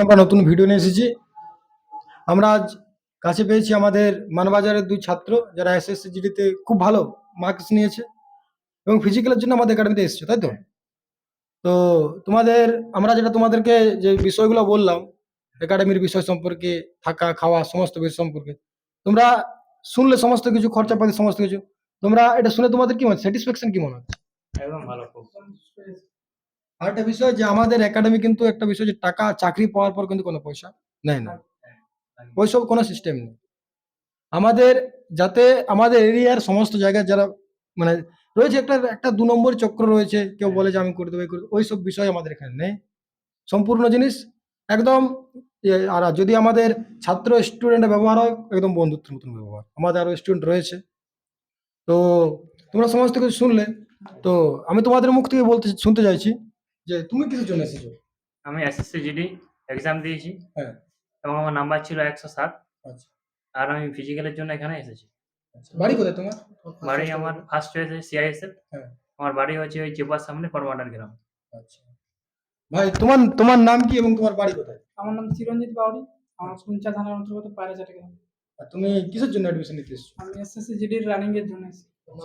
আমরা নতুন ভিডিও নিয়ে এসেছি। আমরা আজ কাছে পেয়েছি আমাদের মানবাজারের দুই ছাত্র যারা এসএসসিজিডিতে খুব ভালো মার্কস নিয়েছে এবং ফিজিক্যালের জন্য আমাদের একাডেমিতে এসেছে, তাই তো? তো তোমাদের আমরা যেটা তোমাদেরকে যে বিষয়গুলো বললাম একাডেমির বিষয় সম্পর্কে, থাকা খাওয়া সমস্ত বিষয় সম্পর্কে, তোমরা শুনলে সমস্ত কিছু খরচাপাতি সমস্ত কিছু, তোমরা এটা শুনে তোমাদের কি মনে স্যাটিসফ্যাকশন কি মনে হচ্ছে? একদম ভালো খুব। আরেকটা বিষয় যে আমাদের একাডেমি কিন্তু একটা বিষয় যে টাকা চাকরি পাওয়ার পর কিন্তু কোনো পয়সা নেয় না, ওইসব কোনো সিস্টেম নেই। আমাদের যাতে আমাদের এরিয়ার সমস্ত জায়গায় যারা মানে রয়েছে একটা একটা দু নম্বর চক্র রয়েছে, কেউ বলে যে আমি করে দেবো এই করে দেবো, ওইসব বিষয় আমাদের এখানে নেই। সম্পূর্ণ জিনিস একদম আর যদি আমাদের ছাত্র স্টুডেন্টের ব্যবহার হয় একদম বন্ধুত্বের মতন ব্যবহার। আমাদের আরো স্টুডেন্ট রয়েছে, তো তোমরা সমস্ত কিছু শুনলে। তো আমি তোমাদের মুখ থেকে শুনতে চাইছি যে তুমি কিসের জন্য এসেছো? আমি এসএসসি জিডি এক্সাম দিয়েছি হ্যাঁ। এবং আমার নাম্বার ছিল 107। আচ্ছা আর আমি ফিজিক্যালের জন্য এখানে এসেছি। আচ্ছা, বাড়ি কোথায় তোমার? বাড়ি আমার ফার্স্ট চয়েস সিআইএসএফ। হ্যাঁ। আমার বাড়ি হচ্ছে ওই চেপার সামনে করমাটার গ্রাম। আচ্ছা ভাই, তোমার তোমার নাম কি এবং তোমার বাড়ি কোথায়? আমার নাম চিরঞ্জিত বাউরি। আমার কুঞ্চা থানার অন্তর্গত পায়রাচাটা গ্রাম। আর তুমি কিসের জন্য অ্যাডমিশন নিতে এসেছো? আমি এসএসসি জিডির রানিং এর জন্য এসেছি।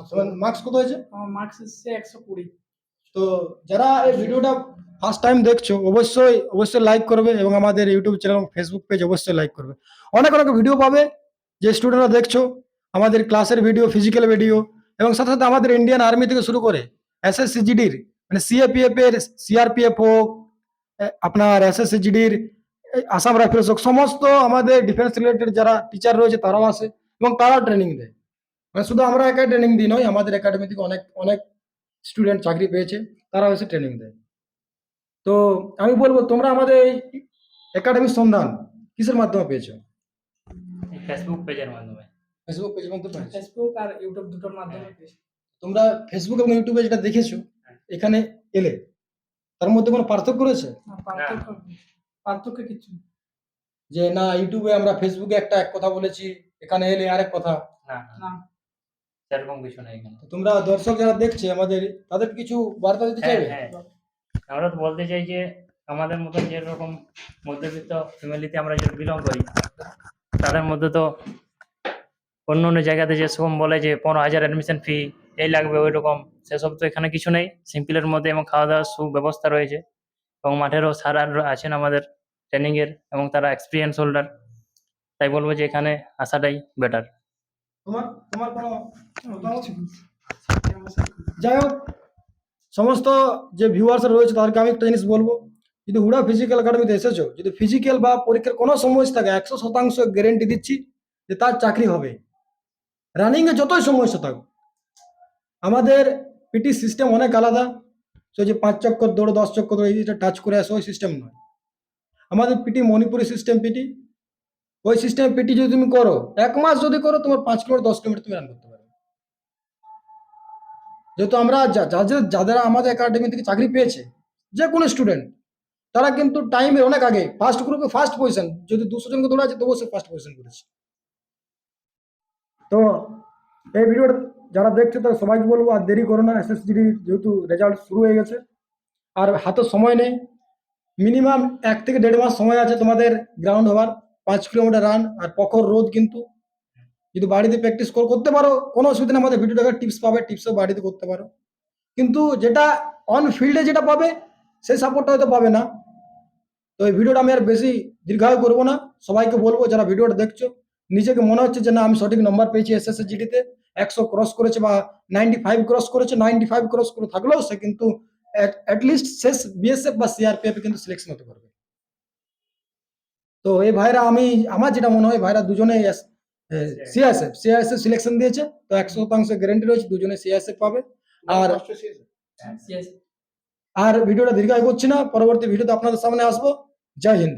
তোমার মার্কস কত হয়েছে? আমার মার্কস এসেছে 120। তো যারা এই ভিডিওটা ফার্স্ট টাইম দেখছো অবশ্যই অবশ্যই লাইক করবে এবং আমাদের ইউটিউব চ্যানেল ফেসবুক পেজ অবশ্যই লাইক করবে। অনেক অনেক ভিডিও পাবে যে স্টুডেন্টরা দেখছো, আমাদের ক্লাসের ভিডিও, ফিজিক্যাল ভিডিও এবং সাথে সাথে আমাদের ইন্ডিয়ান আর্মি থেকে শুরু করে এসএসসিজিডির মানে সিএপিএফ এর, সিআরপিএফ হোক, আপনার এসএসসিজিডির, আসাম রাইফেলস হোক, সমস্ত আমাদের ডিফেন্স রিলেটেড যারা টিচার রয়েছে তারাও আসে এবং তারাও ট্রেনিং দেয়। মানে শুধু আমরা একাই ট্রেনিং দিই নয়, আমাদের একাডেমি থেকে অনেক অনেক স্টুডেন্ট চাকরি পেয়েছে, তারাও এসে ট্রেনিং দেয়। তো আমি বলবো তোমরা আমাদের এই একাডেমির সন্ধান কিসের মাধ্যমে পেয়েছো? এই ফেসবুক পেজের মাধ্যমে। ফেসবুক পেজের মাধ্যমে পেয়েছো? ফেসবুক আর ইউটিউব দুটোর মাধ্যমে পেয়েছি। তোমরা ফেসবুক এবং ইউটিউবে যেটা দেখেছো এখানে এলে তার মধ্যে কোনো পার্থক্য রয়েছে? পার্থক্য কিছু না। যে না ইউটিউবে আমরা ফেসবুকে এক কথা বলেছি, এখানে এলে আরেক কথা? না না, সেরকম কিছু নেই এখানে। তো তোমরা দর্শক যারা দেখছে আমাদের, তাদের কিছু বার্তা দিতে হ্যাঁ চাইবে? হ্যাঁ, আমরা তো বলতে চাই যে আমাদের মতন যেরকম মধ্যবিত্ত ফ্যামিলিতে আমরা যে বিলং করি, তাদের মধ্যে তো অন্য অন্য জায়গাতে যেরকম বলে যে 15,000 অ্যাডমিশন ফি এই লাগবে ওই রকম, সেসব তো এখানে কিছু নেই। সিম্পলের মধ্যে এবং খাওয়া দাওয়ার সুব্যবস্থা রয়েছে এবং মাঠেরও স্যার আছেন আমাদের ট্রেনিং এর এবং তারা এক্সপিরিয়েন্স হোল্ডার। তাই বলবো যে এখানে আসাটাই বেটার। তোমার তোমার কোনো যাই হোক, সমস্ত যে ভিউয়ার্স রয়েছে তাদেরকে আমি একটা জিনিস বলবো, যদি হুড়া ফিজিক্যাল একাডেমিতে এসেছো, যদি ফিজিক্যাল বা পরীক্ষার কোনো সমস্যা থাকে 100% গ্যারেন্টি দিচ্ছি যে তার চাকরি হবে। রানিং এ যতই সমস্যা থাকুক, আমাদের পিটি সিস্টেম অনেক আলাদা। তো যে 5 চক্কর দৌড়ো 10 চক্কর দৌড়ো এটা টাচ করে আসো, ওই সিস্টেম নয়। আমাদের পিটি মণিপুরি সিস্টেম পিটি, ওই সিস্টেম পিটি যদি তুমি করো 1 মাস যদি করো, তোমার 5 কিলোমিটার 10 কিলোমিটার তুমি রান করতে পারবে। যেহেতু আমরা যারা আমাদের একাডেমি থেকে চাকরি পেয়েছে, যে কোনো স্টুডেন্ট, তারা কিন্তু টাইমের অনেক আগে ফার্স্ট গ্রুপে ফার্স্ট পজিশন, যদি 200 জনকে দৌড়া আছে তবুও সে ফার্স্ট পজিশন করেছে। তো এই ভিডিওটা যারা দেখছে তারা সবাইকে বলবো আর দেরি করো না, এসএসসিডি যেহেতু রেজাল্ট শুরু হয়ে গেছে আর হাতে সময় নেই, মিনিমাম 1 থেকে 1.5 মাস সময় আছে তোমাদের গ্রাউন্ড হওয়ার। 5 কিলোমিটার রান আর প্রখর রোদ, কিন্তু যদি বাড়িতে প্র্যাকটিস করতে পারো কোনো অসুবিধা নেই, আমাদের ভিডিও দেখার টিপস পাবে, টিপসও বাড়িতে করতে পারো। কিন্তু যেটা অন ফিল্ডে যেটা পাবে সেই সাপোর্টটা হয়তো পাবে না। তো এই ভিডিওটা আমি আর বেশি দীর্ঘায়ু করবো না, সবাইকে বলবো যারা ভিডিওটা দেখছো, নিজেকে মনে হচ্ছে যে না আমি সঠিক নম্বর পেয়েছি এসএসসিজিডিতে, 100 ক্রস করেছে বা 95 ক্রস করেছে, 95 ক্রস করে থাকলেও সে কিন্তু অ্যাটলিস্ট শেষ বিএসএফ বা সিআরপিএফ কিন্তু সিলেকশন হতে পারবে। তো এই ভাইরা আমার যেটা মনে হয় ভাইরা দুজনে সিআইএসএফ সিলেকশন দিয়েছে, তো 100% গ্যারান্টি রয়েছে দুজনে সিআইএসএফ পাবে। আর ভিডিওটা দীর্ঘায়ু করছি না, পরবর্তী ভিডিওতে আপনাদের সামনে আসবো। জয় হিন্দ।